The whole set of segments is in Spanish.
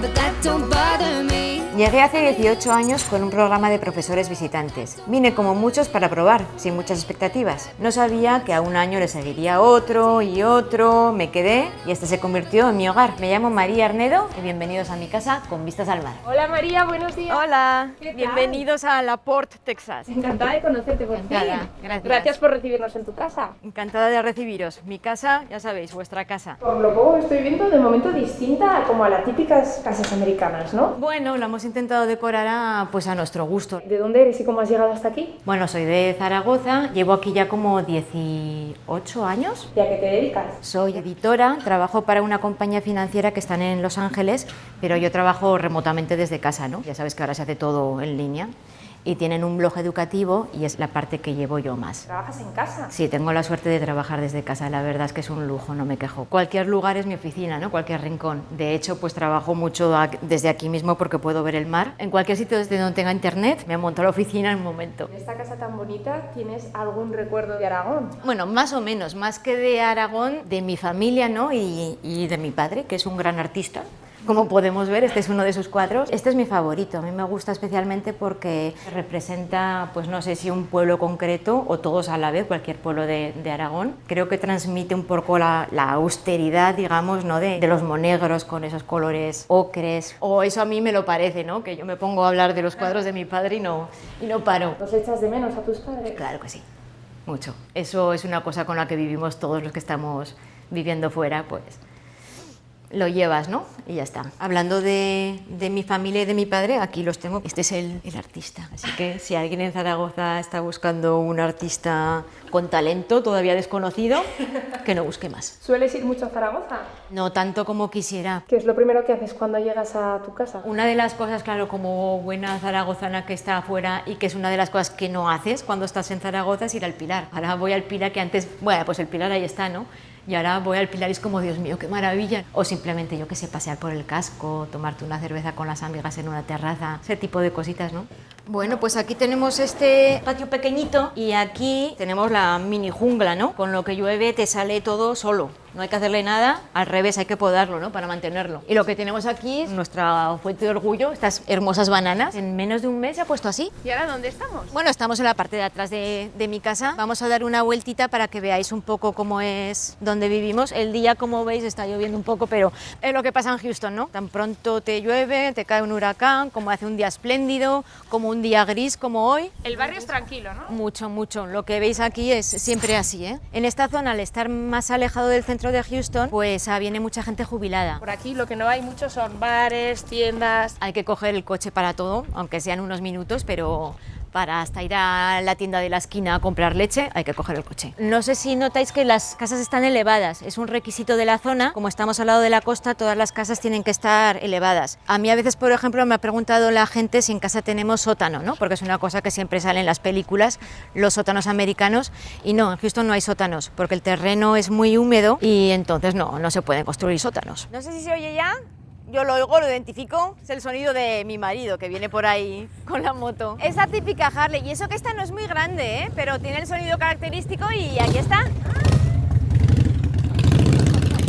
but that don't bother me. Llegué hace 18 años con un programa de profesores visitantes. Vine como muchos para probar, sin muchas expectativas. No sabía que a un año le seguiría otro y otro. Me quedé y este se convirtió en mi hogar. Me llamo María Arnedo y bienvenidos a mi casa con vistas al mar. Hola María, buenos días. Hola, ¿Qué tal? bienvenidos a LaPorte, Texas. Encantada de conocerte por fin. Encantada, gracias. Gracias por recibirnos en tu casa. Encantada de recibiros. Mi casa, ya sabéis, vuestra casa. Por lo poco que estoy viendo, de momento distinta como a las típicas casas americanas, ¿no? Bueno, la hemos intentado decorar a nuestro gusto. ¿De dónde eres y cómo has llegado hasta aquí? Bueno, soy de Zaragoza, llevo aquí ya como 18 años. ¿Y a qué te dedicas? Soy editora, trabajo para una compañía financiera que están en Los Ángeles, pero yo trabajo remotamente desde casa, ¿no? Ya sabes que ahora se hace todo en línea. Y tienen un blog educativo y es la parte que llevo yo más. ¿Trabajas en casa? Sí, tengo la suerte de trabajar desde casa, la verdad es que es un lujo, no me quejo. Cualquier lugar es mi oficina, ¿no? Cualquier rincón. De hecho, pues trabajo mucho desde aquí mismo porque puedo ver el mar. En cualquier sitio desde donde tenga internet, me monto a la oficina en un momento. En esta casa tan bonita, ¿tienes algún recuerdo de Aragón? Bueno, más o menos, más que de Aragón, de mi familia, ¿no? Y de mi padre, que es un gran artista. Como podemos ver, este es uno de sus cuadros. Este es mi favorito, a mí me gusta especialmente porque representa, pues no sé si un pueblo concreto o todos a la vez, cualquier pueblo de Aragón. Creo que transmite un poco la austeridad, digamos, ¿no? de los monegros con esos colores ocres. O eso a mí me lo parece, ¿no? Que yo me pongo a hablar de los cuadros de mi padre y no paro. ¿Los echas de menos a tus padres? Claro que sí, mucho. Eso es una cosa con la que vivimos todos los que estamos viviendo fuera, pues lo llevas, ¿no? Y ya está. Hablando de mi familia y de mi padre, aquí los tengo. Este es el artista. Así que si alguien en Zaragoza está buscando un artista con talento, todavía desconocido, que no busque más. ¿Sueles ir mucho a Zaragoza? No tanto como quisiera. ¿Qué es lo primero que haces cuando llegas a tu casa? Una de las cosas, claro, como buena zaragozana que está afuera y que es una de las cosas que no haces cuando estás en Zaragoza es ir al Pilar. Ahora voy al Pilar, que antes, bueno, pues el Pilar ahí está, ¿no? Y ahora voy al Pilar y es como, Dios mío, qué maravilla. O simplemente, yo que sé, pasear por el casco, tomarte una cerveza con las amigas en una terraza, ese tipo de cositas, ¿no? Bueno, pues aquí tenemos este patio pequeñito y aquí tenemos la mini jungla, ¿no? Con lo que llueve te sale todo solo. No hay que hacerle nada, al revés, hay que podarlo, ¿no? Para mantenerlo. Y lo que tenemos aquí es nuestra fuente de orgullo, estas hermosas bananas. En menos de un mes se ha puesto así. ¿Y ahora dónde estamos? Bueno, estamos en la parte de atrás de mi casa. Vamos a dar una vueltita para que veáis un poco cómo es donde vivimos. El día, como veis, está lloviendo un poco, pero es lo que pasa en Houston, ¿no? Tan pronto te llueve, te cae un huracán, como hace un día espléndido, como un día gris como hoy. El barrio es tranquilo, ¿no? Mucho, mucho. Lo que veis aquí es siempre así, ¿eh? En esta zona, al estar más alejado del centro de Houston, pues viene mucha gente jubilada. Por aquí lo que no hay mucho son bares, tiendas. Hay que coger el coche para todo, aunque sean unos minutos, pero para hasta ir a la tienda de la esquina a comprar leche hay que coger el coche. No sé si notáis que las casas están elevadas, es un requisito de la zona. Como estamos al lado de la costa, todas las casas tienen que estar elevadas. A mí a veces, por ejemplo, me ha preguntado la gente si en casa tenemos sótano, ¿no? Porque es una cosa que siempre sale en las películas, los sótanos americanos, y no, en Houston no hay sótanos, porque el terreno es muy húmedo y entonces no se pueden construir sótanos. No sé si se oye ya. Yo lo oigo, lo identifico, es el sonido de mi marido que viene por ahí con la moto. Es la típica Harley, y eso que esta no es muy grande, ¿eh? Pero tiene el sonido característico y aquí está.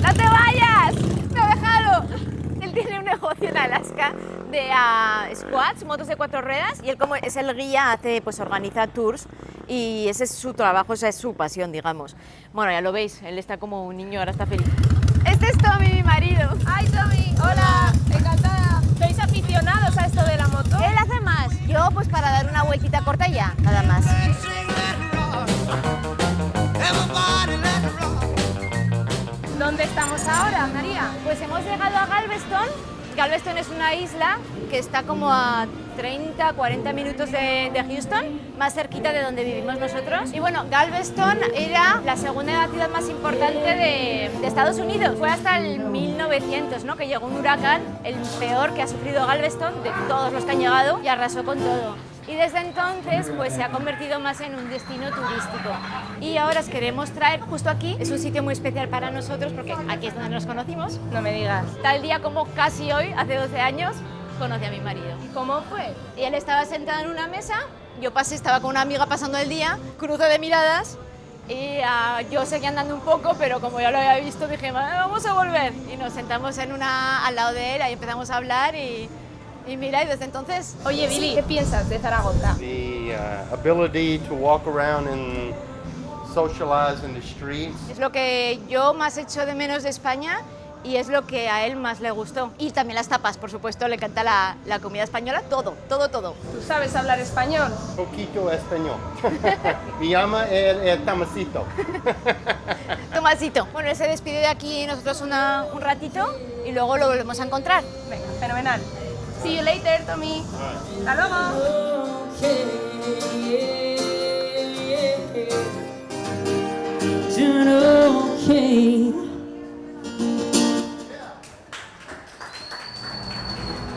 ¡No te vayas! ¡Me ha dejado! Él tiene un negocio en Alaska de squats, motos de 4 ruedas, y él como es el guía, pues organiza tours y ese es su trabajo, esa es su pasión, digamos. Bueno, ya lo veis, él está como un niño, ahora está feliz. Este es Tommy, mi marido. ¡Ay, Tommy! ¡Hola! Encantada. ¿Sois aficionados a esto de la moto? Él hace más, yo pues para dar una vueltita corta ya, nada más. ¿Dónde estamos ahora, María? Pues hemos llegado a Galveston. Galveston es una isla que está como a 30-40 minutos de Houston, más cerquita de donde vivimos nosotros. Y bueno, Galveston era la segunda ciudad más importante de Estados Unidos. Fue hasta el 1900, ¿no? Que llegó un huracán, el peor que ha sufrido Galveston, de todos los que han llegado, y arrasó con todo. Y desde entonces pues se ha convertido más en un destino turístico. Y ahora os queremos traer justo aquí. Es un sitio muy especial para nosotros porque aquí es donde nos conocimos. No me digas. Tal día como casi hoy, hace 12 años, conocí a mi marido. ¿Y cómo fue? Y él estaba sentado en una mesa, yo pasé, estaba con una amiga pasando el día, cruce de miradas Y yo seguía andando un poco, pero como ya lo había visto, dije, vamos a volver. Y nos sentamos al lado de él, ahí empezamos a hablar y mira, y desde entonces... Oye, Billy, ¿qué piensas de Zaragoza? The ability to walk around and socialize in the streets. Es lo que yo más echo de menos de España y es lo que a él más le gustó. Y también las tapas, por supuesto, le encanta la comida española, todo. ¿Tú sabes hablar español? Poquito español. Me llama el Tomasito. Tomasito. Bueno, él se despidió de aquí nosotros un ratito y luego lo volvemos a encontrar. Venga, fenomenal. See you later, Tommy. Hasta luego.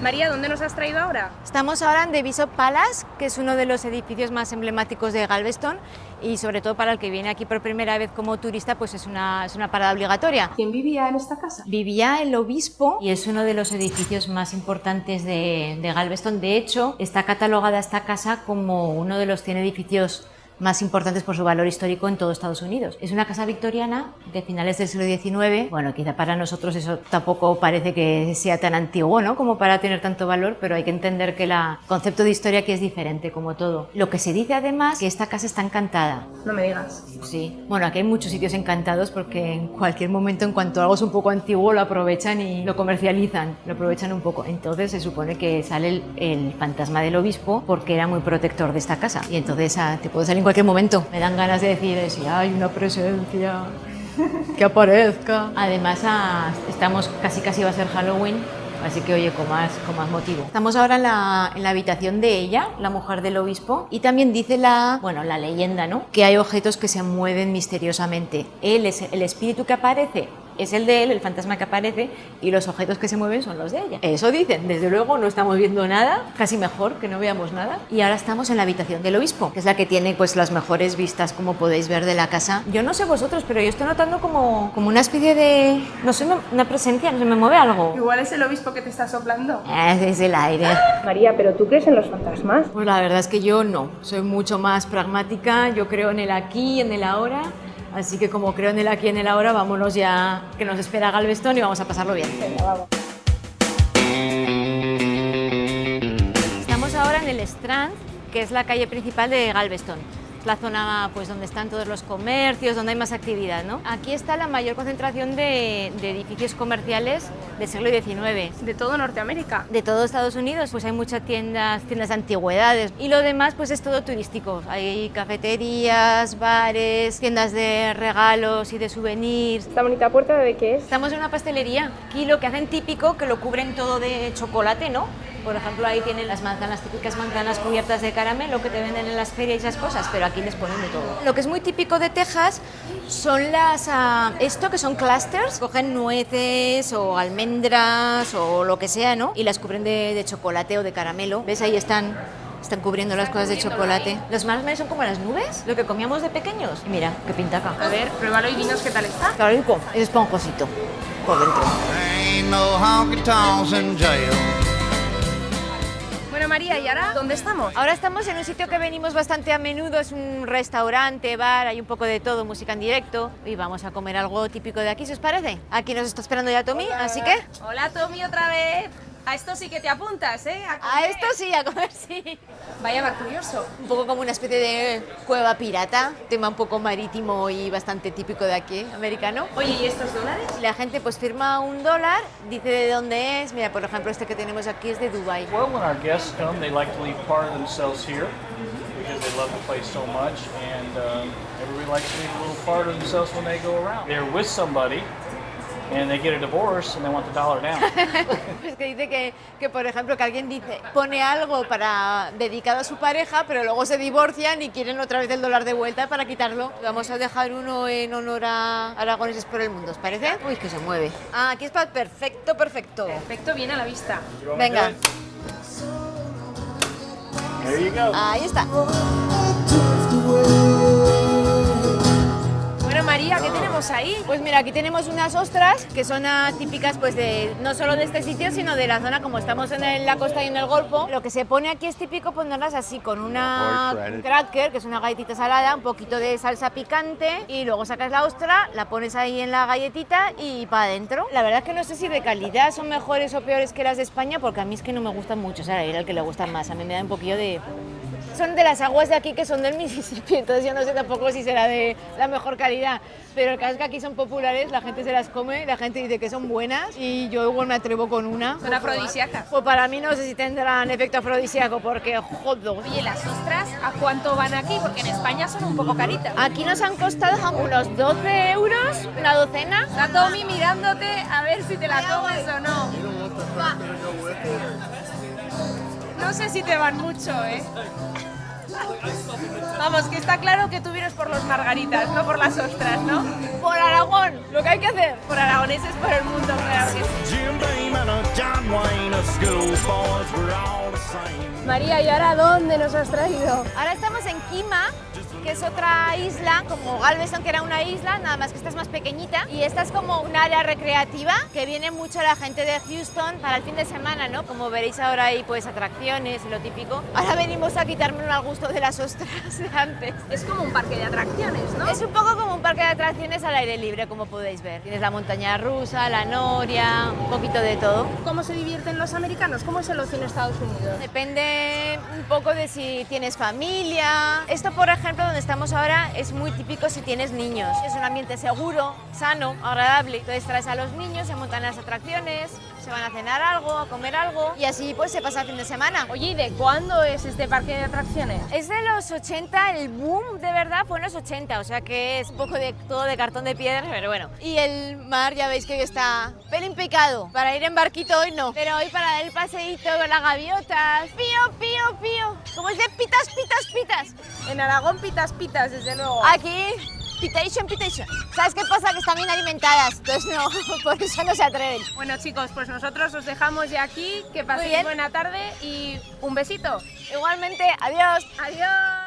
María, ¿dónde nos has traído ahora? Estamos ahora en The Bishop Palace, que es uno de los edificios más emblemáticos de Galveston y sobre todo para el que viene aquí por primera vez como turista, pues es una parada obligatoria. ¿Quién vivía en esta casa? Vivía el obispo y es uno de los edificios más importantes de Galveston. De hecho, está catalogada esta casa como uno de los 100 edificios más importantes por su valor histórico en todo Estados Unidos. Es una casa victoriana de finales del siglo XIX. Bueno, quizá para nosotros eso tampoco parece que sea tan antiguo, ¿no?, como para tener tanto valor, pero hay que entender que el concepto de historia aquí es diferente, como todo. Lo que se dice además que esta casa está encantada. No me digas. Sí. Bueno, aquí hay muchos sitios encantados porque en cualquier momento, en cuanto algo es un poco antiguo, lo aprovechan y lo comercializan, lo aprovechan un poco. Entonces se supone que sale el fantasma del obispo porque era muy protector de esta casa. Y entonces te puede salir en cualquier momento. Me dan ganas de decir, si hay una presencia, que aparezca. Además, estamos casi va a ser Halloween. Así que, oye, con más motivo. Estamos ahora en la habitación de ella, la mujer del obispo, y también dice la leyenda, ¿no?, que hay objetos que se mueven misteriosamente. Él es el espíritu que aparece, es el de él, el fantasma que aparece, y los objetos que se mueven son los de ella. Eso dicen. Desde luego no estamos viendo nada, casi mejor que no veamos nada. Y ahora estamos en la habitación del obispo, que es la que tiene pues las mejores vistas, como podéis ver, de la casa. Yo no sé vosotros, pero yo estoy notando como una especie de, no sé, una presencia, no sé, me mueve algo. Igual es el obispo que te está soplando. Es el aire. María, ¿pero tú crees en los fantasmas? Pues la verdad es que yo no, soy mucho más pragmática, yo creo en el aquí, en el ahora. Así que como creo en el aquí y en el ahora, vámonos ya, que nos espera Galveston y vamos a pasarlo bien. Venga, vamos. Estamos ahora en el Strand, que es la calle principal de Galveston. Es la zona pues, donde están todos los comercios, donde hay más actividad, ¿no? Aquí está la mayor concentración de edificios comerciales del siglo XIX. De todo Norteamérica. De todo Estados Unidos, pues hay muchas tiendas de antigüedades y lo demás pues es todo turístico. Hay cafeterías, bares, tiendas de regalos y de souvenirs. ¿Esta bonita puerta de qué es? Estamos en una pastelería. Aquí lo que hacen típico, que lo cubren todo de chocolate, ¿no? Por ejemplo, ahí tienen las típicas manzanas cubiertas de caramelo que te venden en las ferias y esas cosas, pero aquí les ponen de todo. Lo que es muy típico de Texas son esto que son clusters, cogen nueces o almendras o lo que sea, ¿no? Y las cubren de chocolate o de caramelo. ¿Ves? Ahí están cubriendo las cosas de chocolate. Los marshmallows son como las nubes, lo que comíamos de pequeños. Y mira, qué pintaca. A ver, pruébalo y dinos qué tal está. Está rico, es esponjosito por dentro. Ain't no honky-tonks in jail. Bueno, María, ¿y ahora dónde estamos? Ahora estamos en un sitio que venimos bastante a menudo, es un restaurante, bar, hay un poco de todo, música en directo y vamos a comer algo típico de aquí, ¿si os parece? Aquí nos está esperando ya Tommy, así que... Hola, Tommy, otra vez. A esto sí que te apuntas, ¿eh? A esto sí, a comer sí. Vaya bar curioso. Un poco como una especie de cueva pirata, tema un poco marítimo y bastante típico de aquí, americano. Oye, ¿y estos dólares? La gente pues firma $1, dice de dónde es. Mira, por ejemplo, este que tenemos aquí es de Dubái. Well, when our guests come, they like to leave part of themselves here because they love the place so much, and everybody likes to leave a little part of themselves when they go around. They're with somebody, and they get a divorce, and they want the dollar down. Pues que dice que, por ejemplo, que alguien pone algo dedicado a su pareja, pero luego se divorcian y quieren otra vez el $1 de vuelta para quitarlo. Vamos a dejar uno en honor a Aragoneses por el Mundo, ¿os parece? Uy, que se mueve. Ah, aquí es para perfecto. Perfecto, bien a la vista. Venga. There you go. Ahí está. Bueno, María, ¿qué tenemos ahí? Pues mira, aquí tenemos unas ostras que son típicas pues de no solo de este sitio, sino de la zona, como estamos en la costa y en el Golfo. Lo que se pone aquí es típico ponerlas así con una cracker, que es una galletita salada, un poquito de salsa picante y luego sacas la ostra, la pones ahí en la galletita y para adentro. La verdad es que no sé si de calidad son mejores o peores que las de España, porque a mí es que no me gustan mucho, o sea, a él al que le gustan más, a mí me da un poquillo de... Son de las aguas de aquí que son del Mississippi, entonces yo no sé tampoco si será de la mejor calidad, pero el caso es que aquí son populares, la gente se las come, la gente dice que son buenas y yo igual me atrevo con una. Son afrodisíacas. Pues para mí no sé si tendrán efecto afrodisíaco porque joder. Oye, ¿las ostras a cuánto van aquí? Porque en España son un poco caritas. Aquí nos han costado unos 12 euros una docena. Está Tommy mirándote a ver si te la comes o no. No sé si te van mucho, ¿eh? Vamos, que está claro que tú vienes por los margaritas, no por las ostras, ¿no? Por Aragón, lo que hay que hacer. Por aragoneses, por el mundo, claro que sí. María, ¿y ahora dónde nos has traído? Ahora estamos en Kima, que es otra isla, como Galveston, que era una isla, nada más que esta es más pequeñita. Y esta es como un área recreativa que viene mucho la gente de Houston para el fin de semana, ¿no? Como veréis ahora hay pues atracciones y lo típico. Ahora venimos a quitarme al gusto de las ostras de antes. Es como un parque de atracciones, ¿no? Es un poco como un parque de atracciones al aire libre, como podéis ver. Tienes la montaña rusa, la noria, un poquito de todo. ¿Cómo se divierten los americanos? ¿Cómo es el ocio en Estados Unidos? Depende un poco de si tienes familia. Esto, por ejemplo, donde estamos ahora es muy típico si tienes niños. Es un ambiente seguro, sano, agradable. Entonces traes a los niños, se montan las atracciones, se van a cenar algo, a comer algo y así pues se pasa el fin de semana. Oye, ¿y de cuándo es este parque de atracciones? Es de los 80, el boom de verdad fue en los 80, o sea que es un poco de todo de cartón de piedra, pero bueno. Y el mar ya veis que está pelín picado. Para ir en barquito hoy no, pero hoy para dar el paseíto con las gaviotas. Pío, pío, pío. Como es de pitas, pitas, pitas. En Aragón pitas, pitas, desde luego. Aquí, pitation, pitation. ¿Sabes qué pasa? Que están bien alimentadas, entonces no, por eso no se atreven. Bueno, chicos, pues nosotros os dejamos ya aquí, que Muy paséis bien. buena tarde y un besito. Igualmente, adiós. Adiós.